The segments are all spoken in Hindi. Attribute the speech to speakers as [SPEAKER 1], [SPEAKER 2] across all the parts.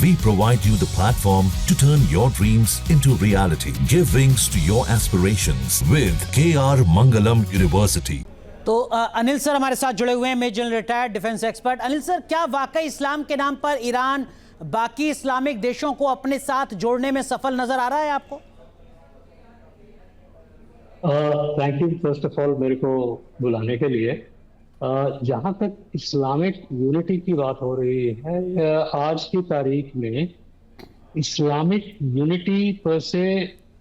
[SPEAKER 1] We provide you the platform to turn your dreams into reality. Give wings to your aspirations with KR Mangalam University.
[SPEAKER 2] तो अनिल सर हमारे साथ जुड़े हुए हैं, major retired defence expert. Anil sir, क्या वाकई इस्लाम के नाम पर ईरान बाकी इस्लामिक देशों को अपने साथ जोड़ने में सफल नजर आ रहा है आपको?
[SPEAKER 3] Thank you first of all मेरे को बुलाने के लिए। जहाँ तक इस्लामिक यूनिटी की बात हो रही है, आज की तारीख में इस्लामिक यूनिटी पर से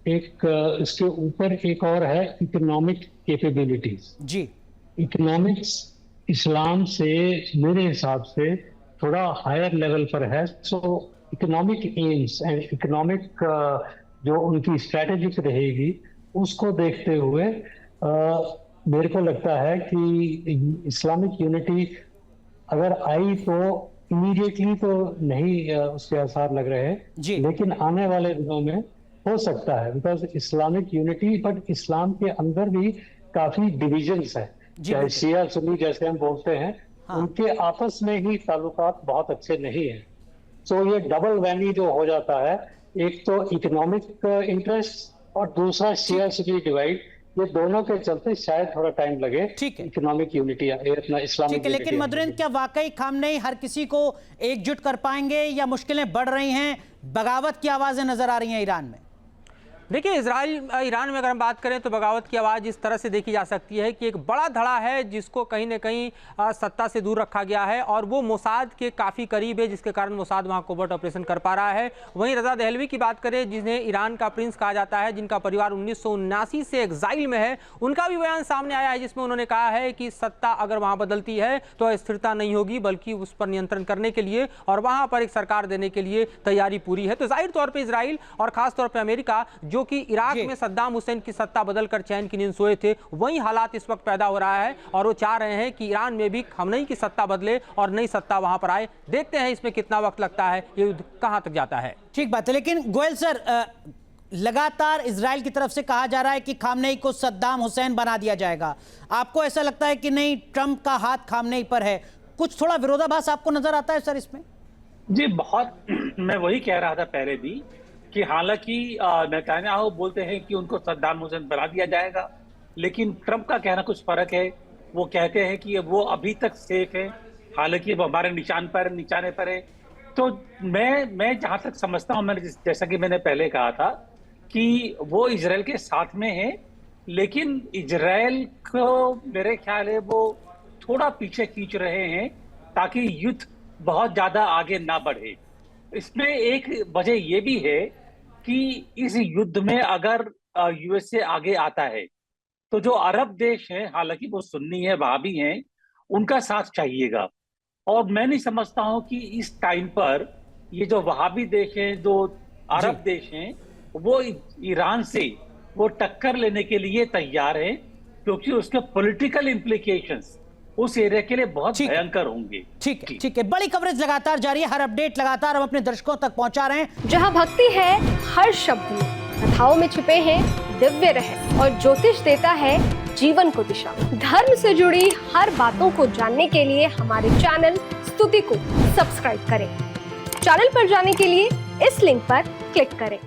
[SPEAKER 3] एक इसके ऊपर एक और है इकोनॉमिक कैपेबिलिटीज।
[SPEAKER 2] जी,
[SPEAKER 3] इकोनॉमिक्स इस्लाम से मेरे हिसाब से थोड़ा हायर लेवल पर है। सो इकोनॉमिक एम्स एंड इकोनॉमिक जो उनकी स्ट्रैटेजिक रहेगी उसको देखते हुए मेरे को लगता है कि इस्लामिक यूनिटी अगर आई तो इमीडिएटली तो नहीं उसके आसार लग रहे हैं, लेकिन आने वाले दिनों में हो सकता है, बिकॉज इस्लामिक यूनिटी बट इस्लाम के अंदर भी काफी डिविजन्स है, चाहे शिया सुन्नी जैसे हम बोलते हैं। हाँ। उनके आपस में ही ताल्लुकात बहुत अच्छे नहीं है। सो ये डबल वैनी जो हो जाता है, एक तो इकोनॉमिक इंटरेस्ट और दूसरा शिया सुन्नी डिवाइड, ये दोनों के चलते शायद थोड़ा टाइम लगे इकोनॉमिक यूनिटी अपना इस्लामिक।
[SPEAKER 2] ठीक है, लेकिन मधुरेंद्र, क्या वाकई खामनेई हर किसी को एकजुट कर पाएंगे या मुश्किलें बढ़ रही हैं? बगावत की आवाजें नजर आ रही हैं ईरान में।
[SPEAKER 4] देखिए, ईरान में अगर हम बात करें तो बगावत की आवाज़ इस तरह से देखी जा सकती है कि एक बड़ा धड़ा है जिसको कहीं न कहीं सत्ता से दूर रखा गया है और वो मोसाद के काफ़ी करीब है, जिसके कारण मोसाद वहाँ कोवर्ट ऑपरेशन कर पा रहा है। वहीं रजा दहलवी की बात करें, जिन्हें ईरान का प्रिंस कहा जाता है, जिनका परिवार 1979 से एग्जाइल में है, उनका भी बयान सामने आया है जिसमें उन्होंने कहा है कि सत्ता अगर वहाँ बदलती है तो स्थिरता नहीं होगी, बल्कि उस पर नियंत्रण करने के लिए और वहाँ पर एक सरकार देने के लिए तैयारी पूरी है। तो जाहिर तौर पर इजराइल और खासतौर पर अमेरिका, जो कि इराक में सद्दाम हुसैन की सत्ता बदलकर चैन की नींद सोए थे, वही हालात इस वक्त पैदा हो रहा है और वो चाह रहे हैं कि ईरान में भी खामनेई की सत्ता बदले और नई सत्ता वहां पर आए। देखते हैं इसमें कितना वक्त लगता है, ये युद्ध कहां तक जाता है।
[SPEAKER 2] ठीक बात है, लेकिन गोयल सर, लगातार इजराइल की तरफ से कहा जा रहा है कि खामनेई को सद्दाम हुसैन बना दिया जाएगा। आपको ऐसा लगता है कि नहीं, ट्रंप का हाथ खामनेई पर है? कुछ थोड़ा विरोधाभास आपको नजर आता है सर इसमें?
[SPEAKER 5] जी बहुत, मैं वही कह रहा था पहले भी कि हालांकि नेतन्याहू बोलते हैं कि उनको सद्दाम हुसैन बना दिया जाएगा, लेकिन ट्रंप का कहना कुछ फर्क है। वो कहते हैं कि वो अभी तक सेफ है, हालांकि वो हमारे निशाने पर है। तो मैं जहां तक समझता हूं, मैंने जैसा कि मैंने पहले कहा था कि वो इजराइल के साथ में है, लेकिन इजराइल को मेरे ख्याल है वो थोड़ा पीछे खींच रहे हैं ताकि युद्ध बहुत ज्यादा आगे ना बढ़े। इसमें एक वजह यह भी है कि इस युद्ध में अगर यूएसए आगे आता है तो जो अरब देश हैं, हालांकि वो सुन्नी है, वहाबी हैं, उनका साथ चाहिएगा। और मैं नहीं समझता हूं कि इस टाइम पर ये जो वहाबी देश हैं, जो अरब देश हैं, वो ईरान से वो टक्कर लेने के लिए तैयार हैं, क्योंकि उसके पॉलिटिकल इम्प्लीकेशंस उस एरिया के लिए बहुत भयंकर होंगे।
[SPEAKER 2] ठीक है, बड़ी कवरेज लगातार जारी है, हर अपडेट लगातार हम अपने दर्शकों तक पहुंचा रहे हैं।
[SPEAKER 6] जहां भक्ति है हर शब्द में, कथाओं में छुपे हैं दिव्य रहस्य और ज्योतिष देता है जीवन को दिशा। धर्म से जुड़ी हर बातों को जानने के लिए हमारे चैनल स्तुति को सब्सक्राइब करें। चैनल पर जाने के लिए इस लिंक पर क्लिक करें।